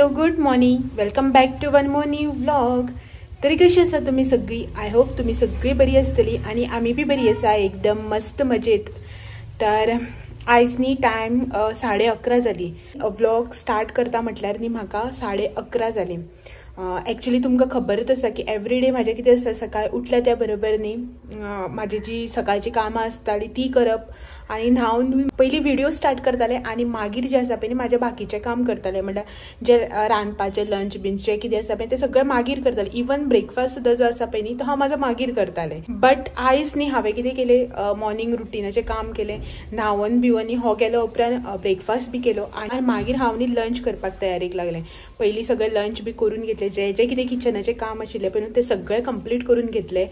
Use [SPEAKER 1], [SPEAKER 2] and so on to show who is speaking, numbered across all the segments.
[SPEAKER 1] Hello good morning, welcome back to one more new vlog. तरी कशी आसा तुम्ही सगळी? आय होप तुम्ही सगळी बरी आसतली आणि आम्ही बी बरी आसा, एकदम मस्त मजेत. तर आयज न्ही टायम 11:30 जाली. व्लॉग स्टार्ट करता म्हटल्यार न्ही म्हाका 11:30 जाली. ॲक्च्युली तुमकां खबरच आसा की एवरीडे म्हाजें कितें आसता, सकाळी उठल्या त्या बरोबर न्ही म्हाजी जी सकाळची कामां आसताली ती करप आणि न्हावन पयलीं व्हिडिओ स्टार्ट करताले आणि मागीर जे आसा पळय न्ही म्हाजें बाकीचें काम करताले. म्हणल्यार जे रांदपाचें लंच बींच जें कितें आसा पळय तें सगळें मागीर करतालें. इवन ब्रेकफास्ट सुद्दां जो आसा पळय न्ही तो हांव म्हाजो मागीर करतालें. बट आयज न्ही हांवें कितें केलें, मॉर्निंग रुटिनाचें काम केलें, न्हावन बिवन न्ही हो केलो, उपरांत ब्रेकफास्ट बी केलो आणि मागीर हांव न्ही लंच करपाक तयारीक लागलें. पयलीं सगळें लंच बी करून घेतलें, जें जें कितें किचनाचें काम आशिल्लें पळय तें सगळें कंप्लीट करून घेतलें.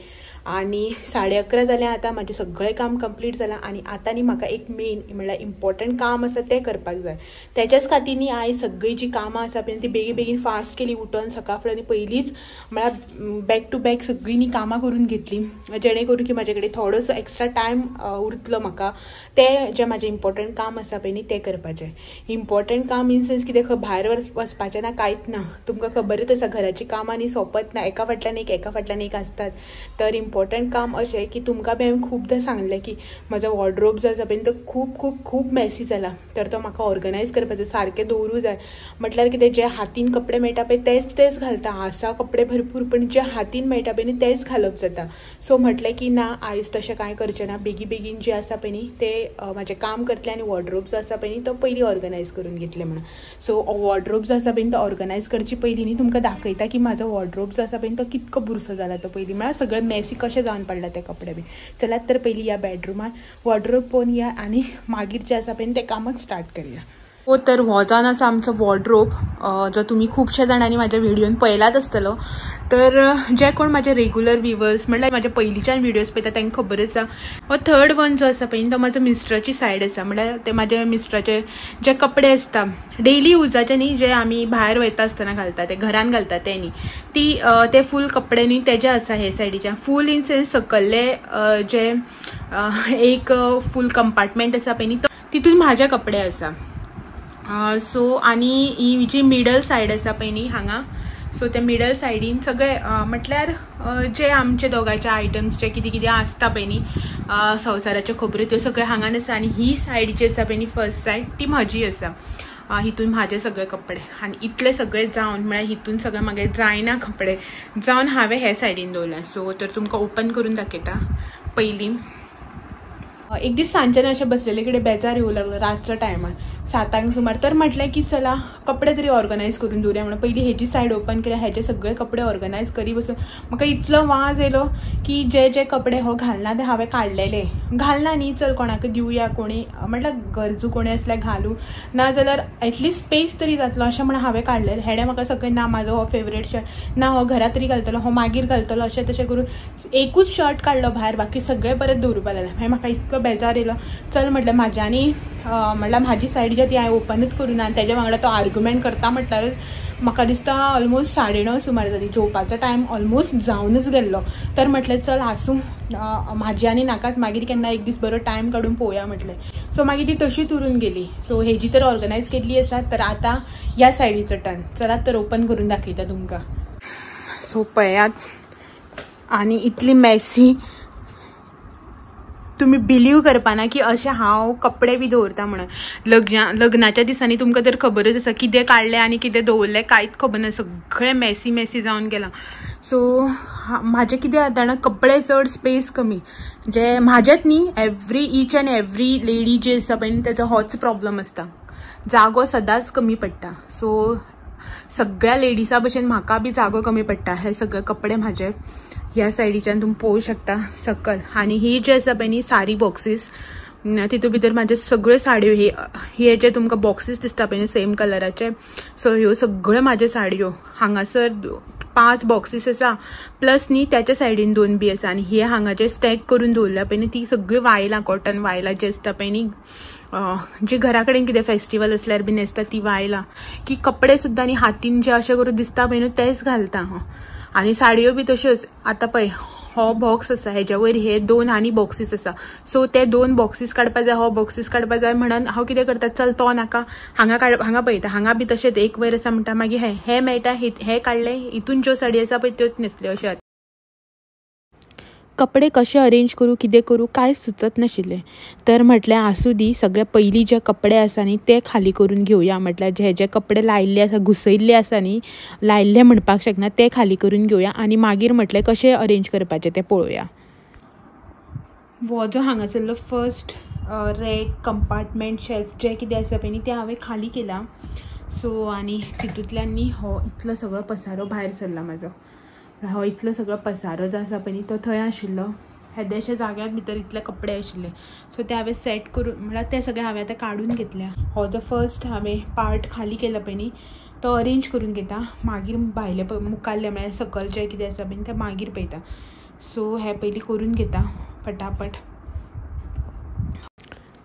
[SPEAKER 1] आणि 11:30 जालें. आतां म्हाजें सगळें काम कंप्लीट जालां आणि आतां न्ही म्हाका एक मेन म्हणल्यार इम्पॉर्टंट काम आसा तें करपाक जाय. त्याच्याच खातीर न्ही आयज सगळी जी कामां आसा पळय ती बेगीन बेगीन फास्ट केली. उठोन सकाळ फुडें न्ही पयलींच म्हळ्यार बॅक टू बॅक सगळीं न्ही कामां करून घेतलीं, जेणे करून की म्हाजे कडेन थोडोसो एक्स्ट्रा टायम उरतलो म्हाका तें जें म्हाजें इम्पॉर्टंट काम आसा पळय न्ही तें करपाचें. इम्पॉर्टंट काम इन सेन्स कितें भायर वचपाचें ना, कांयच ना. तुमकां खबरच आसा घराची कामां न्ही सोंपत ना, एका फाटल्यान एक आसतात. तर इम्पॉर्टंट काम अशें की तुमकां बी हांवें खूबदां सांगलें की म्हजो वॉर्डरोब जो आसा पळय तो खूब खूब खूब मॅसी जाला. तर तो म्हाका ऑर्गनायज करपाचो, सारकें दवरूं जाय. म्हटल्यार कितें जे हातीन कपडे मेळटा पळय तेच घालता. आसा कपडे भरपूर, पण जे हातीन मेळटा पळय न्ही तेच घालप जाता. सो म्हटलें की ना, आयज तशें कांय करचें ना, बेगीन जें आसा पळय न्ही तें म्हाजें काम करतलें आनी वॉर्डरोब जो आसा पळय न्ही तो पयलीं ऑर्गनायज करून घेतलें म्हणून. सो वॉर्डरोब जो आसा पळय तो ऑर्गनायज करचे पयलीं न्ही तुमकां दाखयता की म्हाजो वॉर्डरोब जो आसा पळय तो कितको बुरसो जाला तो पयलीं. म्हळ्यार सगळें मॅसी कशें जावन पडला ते कपडे बी. चलात तर पयलीं या बेडरूमान वॉर्डरोब पळोवन या आणि मागीर जे आसा पळय ते कामाक स्टार्ट करूया. हो, तर हो जावन आसा आमचो वॉर्डरोब, जो तुमी खुबश्या जाणांनी म्हाज्या व्हिडिओन पळयलाच आसतलो. तर जे कोण म्हाजे रेग्युलर व्ह्युअर्स म्हणल्यार म्हाजे पयलींच्यान व्हिडिओज पळयता तांकां खबर आसा. हो थर्ड वन जो आसा पळय तो म्हाजो मिस्टराची सायड आसा. म्हणल्यार ते म्हाजे मिस्टराचे जे कपडे आसता डेली युजाचे न्ही, जे आमी भायर वयता आसतना घालता, ते घरान घालता ते न्ही, ते फूल कपडे न्ही तेजे आसा हे सायडीच्यान. फूल इन सेन्स सकल्ले जे एक फूल कंपार्टमेंट आसा पळय न्ही तितून म्हाजे कपडे आसा. सो आनी ही जी मिडल सायड आसा पळय न्ही हांगा, सो त्या मिडल सायडीन सगळे म्हटल्यार जे आमचे दोगांचे आयटम्स जे कितें कितें आसता पळय न्ही संवसाराच्यो खबऱ्यो त्यो सगळे हांगान आसा. आनी ही सायड जी आसा पळय न्ही फर्स्ट सायड ती म्हाजी आसा. हितून म्हाजे सगळे कपडे आनी इतले सगळे जावन म्हळ्यार हितून सगळे म्हागे जायना कपडे जावन हांवें हे सायडीन दवरला. सो तर तुमकां ओपन करून दाखयता. पयलीं एक दीस सांजच्यान अशें बसलेले कडेन बेजार येवं लागलो रातच्या टायमार 7 सुमार. तर म्हटलें की चला कपडे तरी ऑर्गनायज करून दवरुया म्हणून पयलीं हेजी सायड ओपन केल्या, हेजे सगळे कपडे ऑर्गनायज करी बसून म्हाका इतलो वाज येयलो की जे कपडे हो घालना ते हांवें काडलेले. घालना न्ही, चल कोणाक दिवया, कोणी म्हटल्यार गरजू कोणी आसल्यार घालू, ना जाल्यार एटलीस्ट स्पेस तरी जातलो अशें म्हणून हांवें काडलेले. हेडे म्हाका सगळें ना म्हाजो हो फेवरेट शर्ट, ना हो घरा तरी घालतलो, हो मागीर घालतलो, अशें तशें करून एकूच शर्ट काडलो भायर, बाकी सगळे परत दवरुपा लागले. मागीर म्हाका इतलो बेजार येयलो. चल म्हटलें म्हाज्यानी म्हणल्यार म्हाजी सायड जी ती हांवें ओपनूच करून ना. तेज्या वांगडा तो आर्ग्युमेंट करता म्हटल्यारूच म्हाका दिसता ऑलमोस्ट 9:30 सुमार जाली. जेवपाचो टायम ऑलमोस्ट जावनच गेल्लो. तर म्हटलें चल आसूं, म्हाजी आनी नाकाच, मागीर केन्ना एक दीस बरो टायम काडून पळोवया म्हटलें. सो मागीर ती तशीच उरून गेली. सो हेजी तर ऑर्गनायज केल्ली आसा. तर आतां ह्या सायडीचो टर्न. चलात तर ओपन करून दाखयता तुमकां. सो पळयात, आनी इतली मॅसी तुम्ही बिलीव करपाना की अशें हांव कपडे बी दवरता म्हणून. लग्नाच्या दिसांनी तुमकां तर खबरच आसा कितें काडलें आनी कितें दवरलें कांयच खबर ना, सगळें मॅसी जावन गेलां. सो म्हाजें कितें जाता कपडे चड स्पेस कमी, जे म्हाजेच न्ही ईच एंड एवरी लेडी जी आसा पळय तेजो होच प्रॉब्लम आसता, जागो सदांच कमी पडटा. सो सगळ्या लेडिसा भशेन म्हाका बी जागो कमी पडटा. हे सगळे कपडे म्हाजे ह्या सायडीच्यान तुम्ही पळोवं शकता सकल. आनी ही जे आसा पळय न्ही साडी बॉक्सीस, तितून भितर म्हाजे सगळ्यो साडयो हे जे तुमकां बॉक्सीस दिसता पळय न्ही सेम कलराचे, सो ह्यो सगळ्यो म्हाज्यो साडयो. हांगासर 5 बॉक्सीस आसा, प्लस न्ही त्याच्या सायडीन 2 बी आसा. आनी हे हांगाचे स्टॅक करून दवरल्या पळय न्ही ती सगळी वायलां, कॉटन वायलां जी आसता पळय न्ही, जी घरा कडेन कितें फेस्टिवल आसल्यार बीन आसता ती वायलां, की कपडे सुद्दां न्ही हातीन जे अशें करून दिसता पळय न्ही तेच घालता. आनी साडयो बी तश्योच. आतां पळय हो बॉक्स आसा हेच्या वयर हे 2 आनी बॉक्सीस आसा सो ते 2 बॉक्सीस काडपा जाय हो बॉक्सीस काडपा जाय म्हणून हांव कितें करता चल तो नाका हांगा पळयता हांगा बी तशेंच एक वयर आसा म्हणटा मागीर हे मेळटा हे काडले हितून ज्यो साडी आसा पळय त्योच न्हेसल्यो अशें कपडे कशे अरेंज करूं कितें करूं कांयच सुचत नाशिल्लें तर म्हटलें आसूं दी सगळे पयलीं जे कपडे आसा न्ही ते खाली करून घेवया म्हटल्यार जे कपडे लायिल्ले आसा घुसयल्ले आसा न्ही लायिल्ले म्हणपाक शकना ते खाली करून घेवया आनी मागीर म्हटलें कशें अरेंज करपाचें तें पळोवया हो जो हांगासरलो फर्स्ट रॅक कंपार्टमेंट शेल्फ जे कितें आसा पळय न्ही ते हांवें खाली केला सो आनी तितूंतल्यान न्ही हो इतलो सगळो पसारो भायर सरला म्हाजो हो इतलो सगळो पसारो जो आसा पळय न्ही तो थंय आशिल्लो येद्याशा जाग्यार भितर इतले कपडे आशिल्ले सो ते हांवें सेट करून म्हळ्यार ते सगळे हांवें आतां काडून घेतल्या हो जो फर्स्ट हांवें पार्ट खाली केला पळय न्ही तो अरेंज करून घेता मागीर भायले मुखाल्ले म्हळ्यार सकयल जे कितें आसा पळय ते मागीर पळयता सो हे पयलीं करून घेता पटापट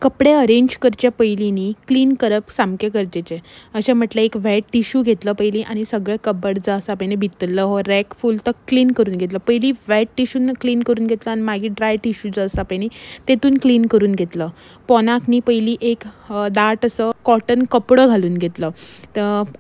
[SPEAKER 1] कपडे अरेंज करचे पयलीं न्ही क्लीन करप सामकें गरजेचें अशें म्हटलें एक वेट टिश्यू घेतलो पयलीं आनी सगळें कबड जो आसा पळय न्ही भितरलो हो रॅक फूल तो क्लीन करून घेतलो पयलीं वेट टिश्यून क्लीन करून घेतलो आनी मागीर ड्राय टिश्यू जो आसा पळय न्ही तेतून क्लीन करून घेतलो पोनाक न्ही पयलीं एक दाट असो कॉटन कपडो घालून घेतलो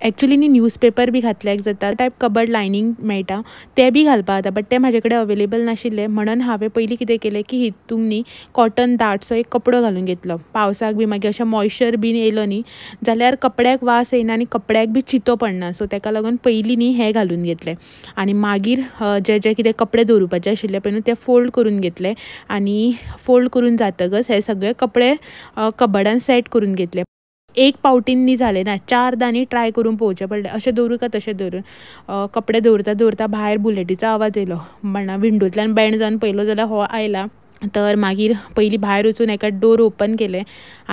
[SPEAKER 1] एक्चुली न्ही न्यूजपेपर बी घातल्याक जाता टायप कबड लायनींग मेळटा ते बी घालपा जाता बट ते म्हाजे कडेन अवेलेबल नाशिल्ले म्हणून हांवें पयलीं कितें केलें की हितून न्ही कॉटन दाटसो एक कपडो घालून घेतलो पावसाक बी मागीर अशें मॉइश्चर बीन येयलो न्ही जाल्यार कपड्याक वास येना आनी कपड्याक बी चितो पडना सो तेका लागून पयलीं न्ही हें घालून घेतलें आनी मागीर जे कितें कपडे दवरुपाचे आशिल्ले पळय न्हू ते फोल्ड करून घेतले आनी फोल्ड करून जातकच हे सगळे कपडे कबडान सेट करून घेतले एक पावटीन न्ही जालें ना 4दां न्ही ट्राय करून पळोवचें पडलें अशें दवरूं काय तशें दवरून कपडे दवरता भायर बुलेटीचो आवाज येयलो म्हणना विंडोंतल्यान बँड जावन पयलो जाल्यार हो आयला तर मागीर पयलीं भायर वचून एका डोर ओपन केलें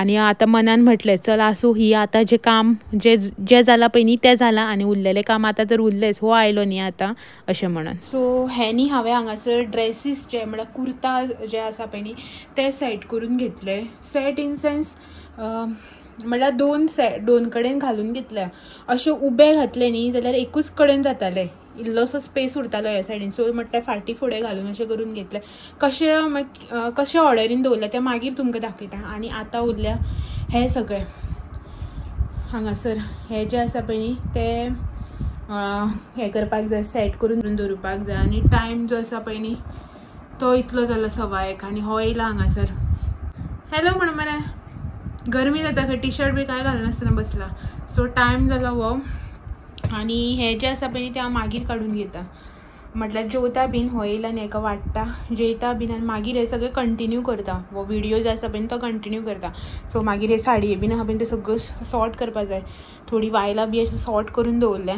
[SPEAKER 1] आनी आतां मनान म्हटलें चल आसूं ही आतां जें काम जें जालां पळय न्ही तें जालां आनी उरलेलें काम आतां तर उरलेंच हो आयलो न्ही आतां अशें म्हणून सो हे न्ही हांवें हांगासर ड्रेसीस जे म्हळ्यार कुर्ता जे आसा पळय न्ही ते सेट करून घेतले सेट इन सेन्स म्हळ्यार दोन कडेन घालून घेतल्या अशें उबे घातले न्ही जाल्यार एकूच कडेन जाताले इल्लोसो स्पेस उरतालो ह्या सायडीन सो म्हटल्यार फाटीं फुडें घालून अशें करून घेतलें कशें ऑर्डरीन दवरलें तें मागीर तुमकां दाखयता आनी आतां उरल्या हे सगळे हांगासर हे जे आसा पळय न्ही ते हें करपाक जाय सेट करून दवरुपाक जाय आनी टायम जो आसा पळय न्ही तो इतलो जालो 1:15 आनी हो येयला हांगासर हॅलो म्हण मरे गरमी जाता खंय टी शर्ट बी काय घालनासतना बसला सो टायम जालो हो आनी हे जे आसा पळय ते हांव मागीर काडून घेता म्हटल्यार जेवता बीन हो येयला आनी हेका वाडटा जेयता बीन आनी मागीर हे सगळें कंटिन्यू करता हो व्हिडियो जो आसा पळय तो कंटिन्यू करता सो मागीर हे साडये बीन आहा पळय ते सगळं सॉर्ट करपाक जाय थोडी वायलां बी अशें सॉर्ट करून दवरल्या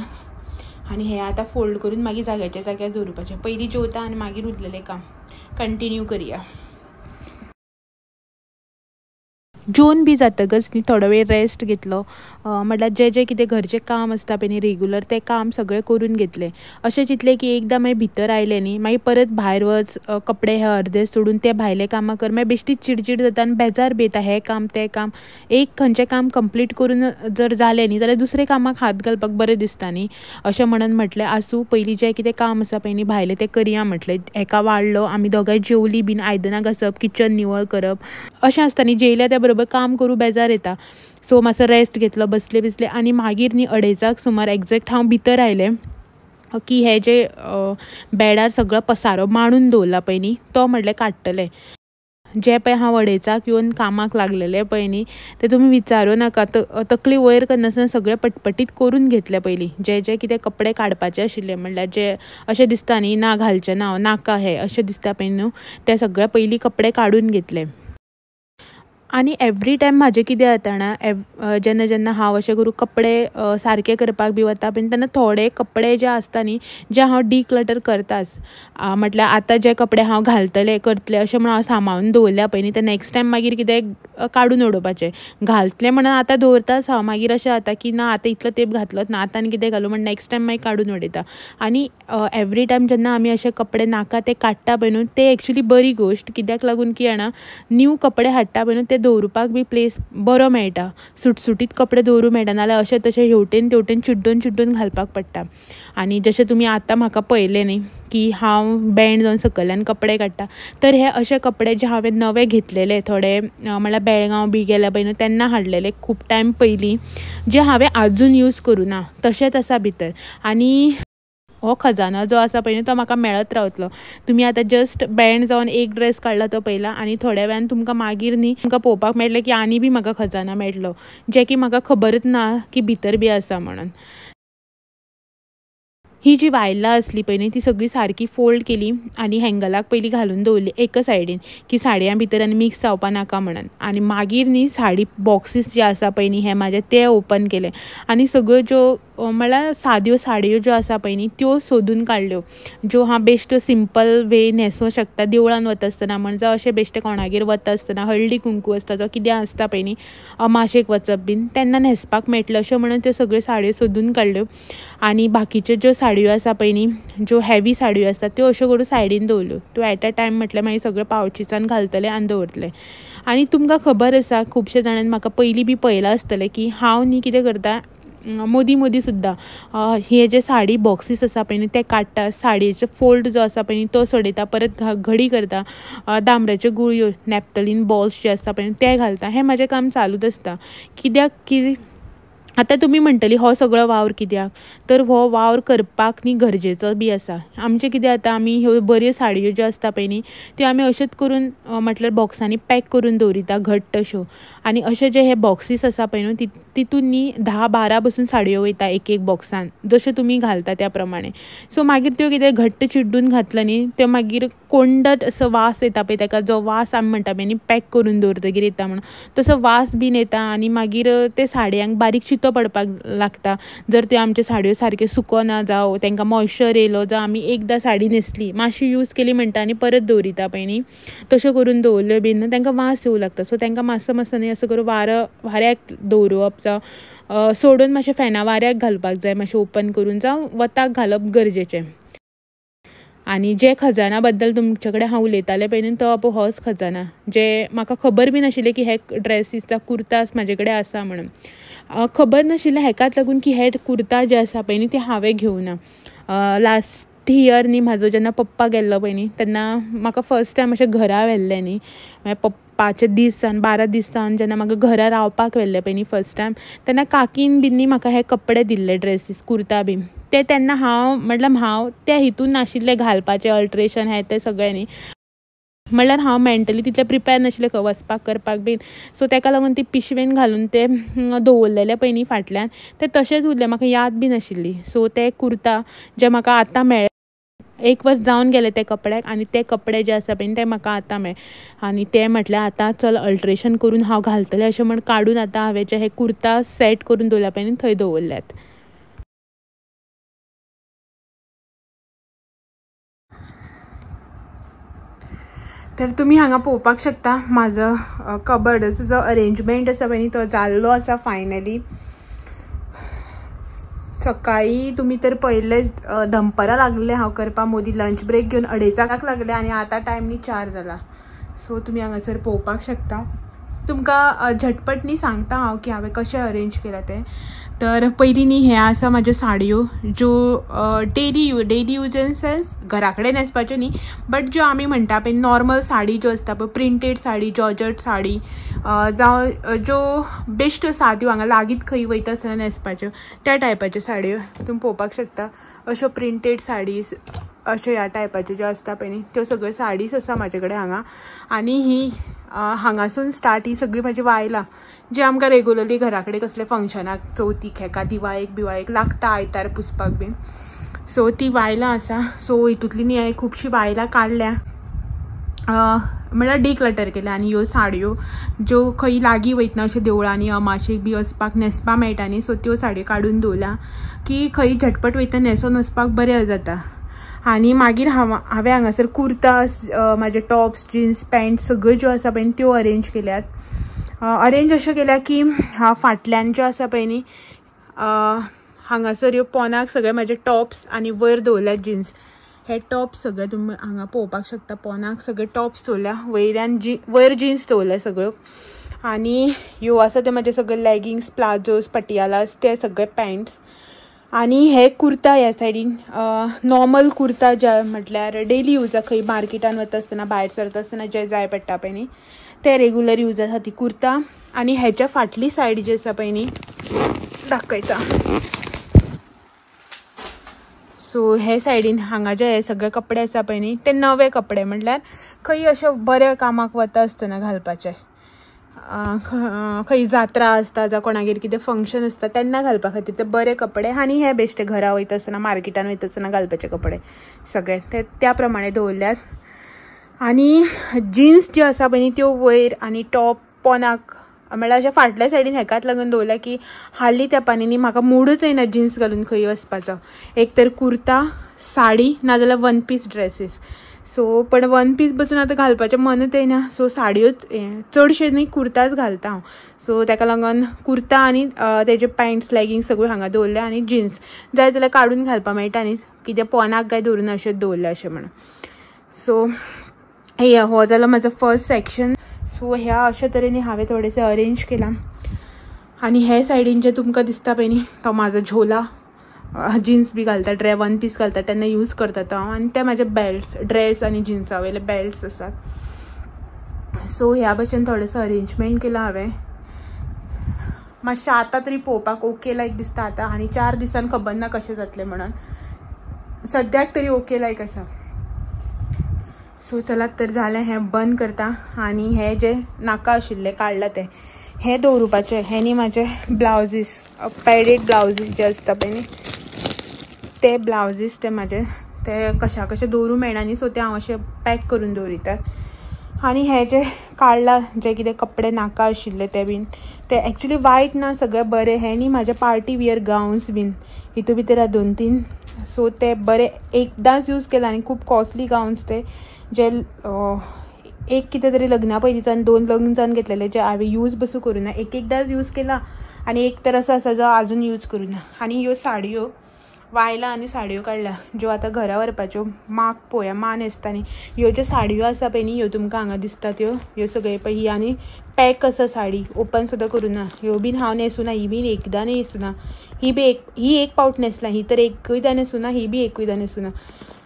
[SPEAKER 1] आनी हे आतां फोल्ड करून मागीर जाग्याच्या जाग्यार दवरुपाचें पयलीं जेवता आनी मागीर उरलेलें काम कंटिन्यू करया जेवन बी जातकच न्ही थोडो वेळ रेस्ट घेतलो म्हटल्यार जे कितें घरचें काम आसता पळय न्ही रेगुलर तें काम सगळें करून घेतलें अशें चिंतलें की एकदां मागीर भितर आयलें न्ही मागीर परत भायर वच कपडे हे अर्दे सोडून ते भायले कामां कर मागीर बेश्टीच चिडचिड जाता आनी बेजार बी येता हें काम तें काम एक खंयचें काम कंप्लीट करून जर जालें न्ही जाल्यार दुसरे कामाक हात घालपाक बरें दिसता न्ही अशें म्हणून म्हटलें आसूं पयलीं जें कितें काम आसा पळय न्ही भायलें तें करया म्हटलें हेका वाडलो आमी दोगांय जेवलीं बीन आयदनां घासप किचन निवळ करप अशें आसता न्ही जेयल्या त्या बरोबर काम करूं बेजार येता सो मातसो रेस्ट घेतलो बसले आनी मागीर न्ही 2:30 सुमार एग्जॅक्ट हांव भितर आयलें की हे जे बेडार सगळो पसारो मांडून दवरला पळय न्ही तो म्हटलें काडटलें जे पळय हांव 2:30 येवन कामाक लागलेलें पळय न्ही तें तुमी विचारूं नाका तकली वयर करनासतना सगळें पटपटीत करून घेतलें पयलीं जे कितें कपडे काडपाचे आशिल्ले म्हणल्यार जे अशें दिसता न्ही ना घालचें ना हांव नाका हें अशें दिसता पळय न्हू ते सगळे पयलीं कपडे काडून घेतले आनी एवरी टायम म्हजें कितें जाता ना जेन्ना हांव अशें करून कपडे सारके करपाक बी वता बीन तेन्ना थोडे कपडे जे आसता न्ही जे हांव डिक्लटर करताच म्हटल्यार आतां जे कपडे हांव घालतलें करतलें अशें म्हणून हांव सांबाळून दवरल्या पळय न्ही ते नेक्स्ट टायम मागीर कितें काडून उडोवपाचें घालतलें म्हणून आतां दवरताच हांव मागीर अशें जाता की ना आतां इतलो तेंप घातलोच ना आतां आनी कितें घालूं म्हण नेक्स्ट टायम मागीर काडून उडयता आनी एवरी टायम जेन्ना आमी अशे कपडे नाका ते काडटा पळय न्हू ते एक्चुली बरी गोश्ट कित्याक लागून की जाणा न्यू कपडे हाडटा पळय न्हू ते दवरुपाक बी प्लेस बरो मेळटा, सुटसुटीत कपडे दवरूं मेळटा, नाल्यार अशें तशें हेवटेन तेवटेन चिड्डून घालपाक पडटा. आनी जशें तुमी आतां म्हाका पळयलें न्ही की हांव बँड जावन सकयल्यान कपडे काडटा, तर हे अशे कपडे जे हांवें नवे घेतलेले थोडे म्हणल्यार बेळगांव बी गेल्या पळय न्हू तेन्ना हाडलेले खूब टायम पयलीं, जे हांवें आजून यूज करूं ना तशेंच आसा भितर. आनी हो खजाना जो आसा पळय न्ही तो म्हाका मेळत रावतलो. तुमी आतां जस्ट बँड जावन एक ड्रेस काडला तो पयला आनी थोड्या वेळान तुमकां मागीर न्ही तुमकां पळोवपाक मेळटलें की आनी बी म्हाका खजाना मेळटलो, जे की म्हाका खबरच ना की भितर बी आसा म्हणून. ही जी वायलां आसली पळय न्ही ती सगळी सारकी फोल्ड केली आनी हँगलाक पयलीं घालून दवरली एका सायडीन की साडयां भितर आनी मिक्स जावपा नाका म्हणून. आनी मागीर न्ही साडी बॉक्सीस जे आसा पळय न्ही हे म्हाजे ते ओपन केले आनी सगळ्यो ज्यो म्हणल्यार साद्यो साडयो ज्यो आसा पळय न्ही त्यो सोदून काडल्यो, ज्यो हांव बेश्टो सिंपल वे न्हेसूं शकता देवळान वता आसतना म्हण, जावं अशें बेश्टें कोणागेर वता आसतना हळदी कुंकू आसता जो कितें आसता पळय न्ही अमाशेक वचप बीन तेन्ना न्हेसपाक मेळटलो अशें म्हणून त्यो सगळ्यो साडयो सोदून काडल्यो. आनी बाकीच्यो ज्यो साडयो आसा पळय न्ही ज्यो हेवी साडयो आसता त्यो अश्यो करून सायडीन दवरल्यो. त्यो एट अ टायम म्हटल्यार मागीर सगळें पावचीसान घालतलें आनी दवरतलें. आनी तुमकां खबर आसा खुबशे जाणांनी म्हाका पयलीं बी पळयलां आसतलें की हांव न्ही कितें करता मदीं सुद्दां हे जे साडी बॉक्सीस आसा पळय न्ही ते काडटा, साडयेचो फोल्ड जो आसा पळय न्ही तो सोडयता, परत घडी करता, दामऱ्याच्यो गुळयो नॅप्थलीन बॉल्स जे आसता पळय न्ही ते घालता. हें म्हाजें काम चालूच आसता. कित्याक की आतां तुमी म्हणटली हो सगळो वावर कित्याक, तर हो वावर करपाक न्ही गरजेचो बी आसा. आमचें कितें आतां आमी ह्यो बऱ्यो साडयो ज्यो आसता पळय न्ही त्यो आमी अश्योच करून म्हटल्यार बॉक्सांनी पॅक करून दवरिता घट्ट अश्यो. आनी अशे जे हे बॉक्सीस आसा पळय न्हू तितून न्ही 10-12 बसून साडयो वयता एक बॉक्सान, जश्यो तुमी घालता त्या प्रमाणे. सो मागीर त्यो कितें घट्ट चिड्डून घातलो न्ही त्यो मागीर कोंडट असो वास येता पळय, ताका जो वास आमी म्हणटा पळय न्ही पॅक करून दवरतकीर येता म्हणून तसो वास बीन येता. आनी मागीर ते साडयांक बारीक चितो पडपाक लागता जर त्यो आमच्यो साडयो सारक्यो सुकोना, जावं तांकां मॉइश्चर येयलो, जावं आमी एकदां साडी न्हेसली मातशी यूज केली म्हणटा आनी परत दवरिता पळय न्ही तश्यो करून दवरल्यो बीन तांकां वास येवं लागता. सो तांकां मातसो न्ही असो करून वाऱ्याक दवरप जावं सोडून मातशें फॅना वाऱ्याक घालपाक जाय, मातशें ओपन करून जावं वताक घालप गरजेचें. आनी जे खजाना बद्दल तुमचे कडेन हांव उलयतालें पळय न्ही तो होच खजाना, जे म्हाका खबर बी नाशिल्लें की हे ड्रेसीसचा कुर्तास म्हाजे कडेन आसा म्हणून. खबर नाशिल्लें हेकाच लागून की हे कुर्ता जे आसा पळय न्ही ते हांवें घेवना. लास्ट इयर न्ही म्हाजो जेन्ना पप्पा गेल्लो पळय न्ही तेन्ना म्हाका फर्स्ट टायम अशें घरा व्हेल्लें न्ही, पप्पाचे दीस जावन 12 दीस जावन जेन्ना म्हाका घरा रावपाक व्हेल्लें पळय न्ही फर्स्ट टायम तेन्ना काकीन बीन न्ही म्हाका हे कपडे दिल्ले ड्रेसीस कुर्ता बीन ते तेन्ना हांव त्या हितून नाशिल्लें घालपाचें अल्ट्रेशन हें तें सगळें न्ही, म्हणल्यार हांव मेंटली तितलें प्रिपेर नाशिल्लें खंय वचपाक करपाक बीन. सो ताका लागून ती पिशवेन घालून ते दवरलेले पळय न्ही फाटल्यान ते तशेंच उरलें, म्हाका याद बी नाशिल्ली. सो ते कुर्ता जे म्हाका आतां मेळ्ळे 1 वर्स जावन गेले ते कपड्याक आनी ते कपडे जे आसा पळय ते म्हाका आतां मेळ्ळे आनी ते म्हटल्यार आतां चल अल्ट्रेशन करून हांव घालतलें अशें म्हण काडून आतां हांवें जे हे कुर्ता सेट करून दवरल्या पळय न्ही थंय दवरल्यात. तर तुमी हांगा पळोवपाक शकता म्हाजो कबर्डाचो जो अरेंजमेंट आसा पळय न्ही तो जाल्लो आसा फायनली. सकाळी तुमी तर पळयल्ले दनपारां लागले हांव करपाक, मोदी लंच ब्रेक घेवन 2:30 लागले आनी आतां टायम न्ही 4 जाला. सो तुमी हांगासर पळोवपाक शकता. तुमकां झटपट न्ही सांगता हांव की हांवें कशें अरेंज केलां तें. तर पयलीं न्ही हे आसा म्हाज्यो साडयो ज्यो डेली यूज इन सेन्स घरा कडेन न्हेसपाच्यो न्ही, बट ज्यो आमी म्हणटा पळय नॉर्मल साडी ज्यो आसता पळय प्रिंटेड साडी, जॉर्जट साडी, जावं ज्यो बेश्ट्यो साद्यो हांगा लागींच खंय वयता आसतना न्हेसपाच्यो त्या टायपाच्यो साडयो तुमी पळोवपाक शकता. अश्यो प्रिंटेड साडीज अश्यो ह्या टायपाच्यो ज्यो आसता पळय न्ही त्यो सगळ्यो साडीज आसा म्हाजे कडेन हांगा. आनी ही हांगासून स्टार्ट ही सगळी म्हाजी वायलां जी आमकां रेगुलरली घरा कडेन कसले फंक्शनाक चवथीक हेका दिवाळेक लागता आयतार पुसपाक बीन. सो ती वायलां आसा. सो हितूंतली न्ही हांवें खुबशीं वायलां काडल्या म्हणल्यार डिक्लटर केल्या. आनी ह्यो साडयो ज्यो खंय लागीं वयतना अशें देवळांनी अमाशेक बी वचपाक न्हेसपाक मेळटा न्ही, सो त्यो साडयो काडून दवरल्या की खंय झटपट वयता न्हेसोन वचपाक बरें जाता. आनी मागीर हांवें हांगासर कुर्तास म्हाजे टॉप्स जीन्स पॅन्ट सगळ्यो ज्यो आसा पळय त्यो अरेंज केल्यात. अरेंज अश्यो केल्या की फाटल्यान ज्यो आसा पळय न्ही हांगासर ह्यो पोंदाक सगळे म्हाजे टॉप्स आनी वयर दवरल्यात जीन्स. हे टॉप्स सगळे तुमी हांगा पळोवपाक शकता. पोंदाक सगळे टॉप्स दवरल्या, वयर जीन्स दवरल्या सगळ्यो. आणि ह्यो आसा ते म्हाजे सगळे लेगिंग्स, प्लाझोस, पटियालास ते सगळे पॅन्ट्स. आणि हे कुर्ता ह्या सायडीन नॉर्मल कुर्ता जे म्हटल्यार डेली यूजाक खंय मार्केटान वता आसतना भायर सरता आसतना जे जाय पडटा पळय न्ही ते रेगुलर यूज आसा ती कुर्ता. आणि हेच्या फाटली सायड जी आसा पळय न्ही दाखयता. सो हे सायडीन हांगा जे हे सगळे कपडे आसा पळय न्ही ते नवे कपडे म्हटल्यार खंय अशे बऱ्या कामाक वता आसतना घालपाचे. खंय जात्रा आसता जावं कोणागेर कितें फंक्शन आसता तेन्ना घालपा खातीर ते बरे कपडे. आनी हे बेश्टे घरा वयता आसतना मार्केटान वयता आसतना घालपाचे कपडे सगळे ते त्या प्रमाणे दवरल्यात. आनी जिन्स ज्यो आसा पळय न्ही त्यो वयर आनी टॉप पोनाक म्हळ्यार अशें फाटल्या सायडीन हेकाच लागून दवरल्या की हालीं तेंपांनी न्ही म्हाका मुडूच येना जिन्स घालून खंय वचपाचो. एक तर कुर्ता, साडी नाजाल्यार वन पीस ड्रेसीस. सो पण वन पीस बसून आतां घालपाचें मनूच येना. सो साडयोच चडशे न्ही कुर्ताच घालता हांव. सो ताका लागून कुर्ता आनी तेजे पॅन्ट्स लेगिंग्स सगळ्यो हांगा दवरल्या. आनी जिन्स जाय जाल्यार काडून घालपा मेळटा न्ही कितें पोनाक काय दवरून अशेंच दवरल्या अशें म्हणून. सो हो जालो म्हाजो फर्स्ट सेक्शन. सो ह्या अशा तरेन हांवें थोडेसे अरेंज केला. आनी हे सायडीन जे तुमकां दिसता पळय न्ही तो म्हाजो झोला. जिन्स बी घालता वन पीस घालता तेन्ना यूज करता तो. आनी ते म्हाजे बेल्ट्स ड्रेस आनी जिन्सा वयले बेल्ट्स आसात. सो ह्या भशेन थोडेसो अरेंजमेंट केला हांवें. मातशें आतां तरी पळोवपाक ओके लायक दिसता आतां. आनी 4 दिसान खबर ना कशें जातलें म्हणून. सद्याक तरी ओके लायक आसा. सो चलात तर जालें हें बंद करता. आनी हे जे नाका आशिल्ले काडला ते हे दवरुपाचे. हे न्ही म्हाजे ब्लाउजीस पॅडेड ब्लाउजीस जे आसता पळय न्ही ते ब्लाउजीस ते म्हाजे ते कशे दवरूं मेळना न्ही. सो ते हांव अशें पॅक करून दवरिता. आनी हे जे काडला जे कितें कपडे नाका आशिल्ले ते बीन ते एक्चुली वायट ना सगळे बरे. हे न्ही म्हाजे पार्टी वियर गावन्स बीन हितून भितर 2-3. सो ते बरे एकदांच यूज केला आनी खूब कॉस्टली गावन्स ते जे एक कितें तरी लग्ना पयलींच्यान 2 लग्न जावन घेतलेले जे हांवें यूज बसूं करूं ना. एकदांच यूज केला आनी एक तर असो आसा जो आजून यूज करूं ना. आनी ह्यो साडयो वायला आनी साडयो काडल्या ज्यो आतां घरा व्हरपाच्यो. माक पळोवया मा न्हेसता न्ही ह्यो ज्यो साडयो आसा पळय न्ही ह्यो तुमकां हांगा दिसता त्यो ह्यो सगळे पळय ही आनी पॅक आसा साडी ओपन सुद्दां करूं ना. ह्यो बीन हांव न्हेसूं ना. ही बीन एकदां न्हेसूं ना. ही एक पावट न्हेसला. ही तर एकूयदां न्हेसूं ना. ही बी एकूयदां न्हेसूं ना.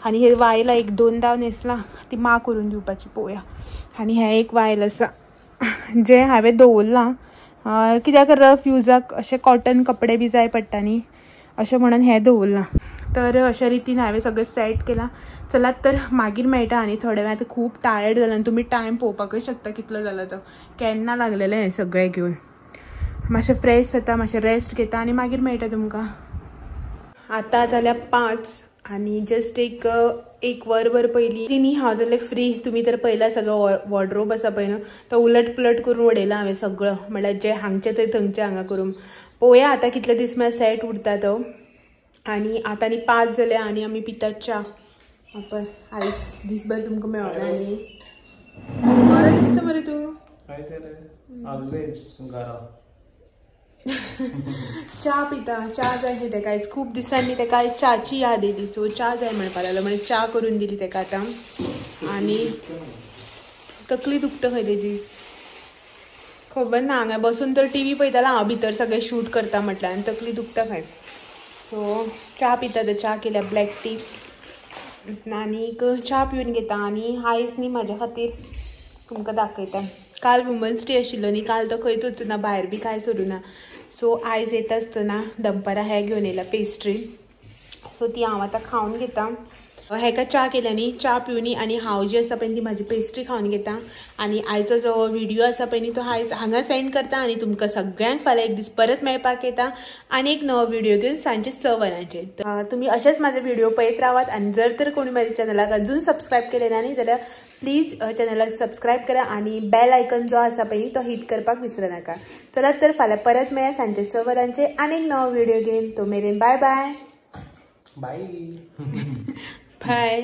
[SPEAKER 1] आनी हे वायला 1-2दां न्हेसलां ती मा करून दिवपाची पळोवया. आनी हे एक वायल आसा जे हांवें दवरलां कित्याक रफ यूजाक अशे कॉटन कपडे बी जाय पडटा न्ही अशें म्हणून हें दवरलां. तर अशा रितीन हांवें सगळें सेट केलां. चलात तर मागीर मेळटा. आनी थोडे वेळ आतां खूब टायर्ड जाला आनी तुमी टायम पळोवपाकूच शकता कितलो जाला तो. केन्ना लागलेलें हें सगळें घेवन. मातशें फ्रेश जाता मातशें रेस्ट घेता आनी मागीर मेळटा तुमकां. आतां जाल्यार 5 आनी जस्ट एक वरभर पयलीं न्ही हांव जाल्यार फ्री. तुमी तर पयला सगळो वॉर्ड्रोब आसा पळय न्हू तो उलट पुलट करून उडयला हांवें सगळो. म्हळ्यार जे हांगचे थंय थंगचे हांगा करून पळोवया आतां कितले दीस म्हळ्यार सेट उरता तो. आनी आतां न्ही 5 जाले आनी आमी पितात च्या. पळय आयज दीसभर तुमकां मेळना न्ही. बरो दिसता मरे तूं. च्या पिता. च्या जाय न्ही तेका. आयज खूब दिसांनी तेका आयज च्याची याद येयली. सो च्या जाय म्हणपा लागलो म्हणजे च्या करून दिली तेका आतां. आनी तकली दुखता खंय तेजी खबर ना. हांगा बसून तर टीव्ही पळयतालो हांव भितर सगळें शूट करता म्हटल्यार आनी तकली दुखता खंय. सो च्या पिता तर च्या केल्या ब्लॅक टी. आनीक च्या पिवन घेता. आनी आयज न्ही म्हाज्या खातीर तुमकां दाखयता. काल वुमन्स डे आशिल्लो न्ही. काल तो खंयच वचूं ना भायर बी कांय सरूं ना. सो आयज येता आसतना दनपारां हे घेवन येयला पेस्ट्री. सो ती हांव आतां खावन घेता. हेका च्या केल्या न्ही च्या पिवनी आनी हांव जी आसा पळय ती म्हाजी पेस्ट्री खावन घेता. आनी आयचो जो व्हिडिओ आसा पळय न्ही तो आयज हांगा सेंड करता. आनी तुमकां सगळ्यांक फाल्यां एक दीस परत मेळपाक येता आनी एक नवो व्हिडिओ घेवन सांजचे 6 वरांचेर. तुमी अशेंच म्हाजे व्हिडिओ पळयत रावात. आनी जर तर कोणी म्हाज्या चॅनलाक अजून सबस्क्रायब केलें ना न्ही जाल्यार प्लीज चॅनलाक सबस्क्रायब करा आनी बेल आयकन जो आसा पळय तो हिट करपाक विसरू नाका. चलात तर फाल्यां परत मेळया सांजचे 6 वरांचेर आनी एक नवो व्हिडिओ घेवन. तो मेरेन बाय बाय. बाय. बाय.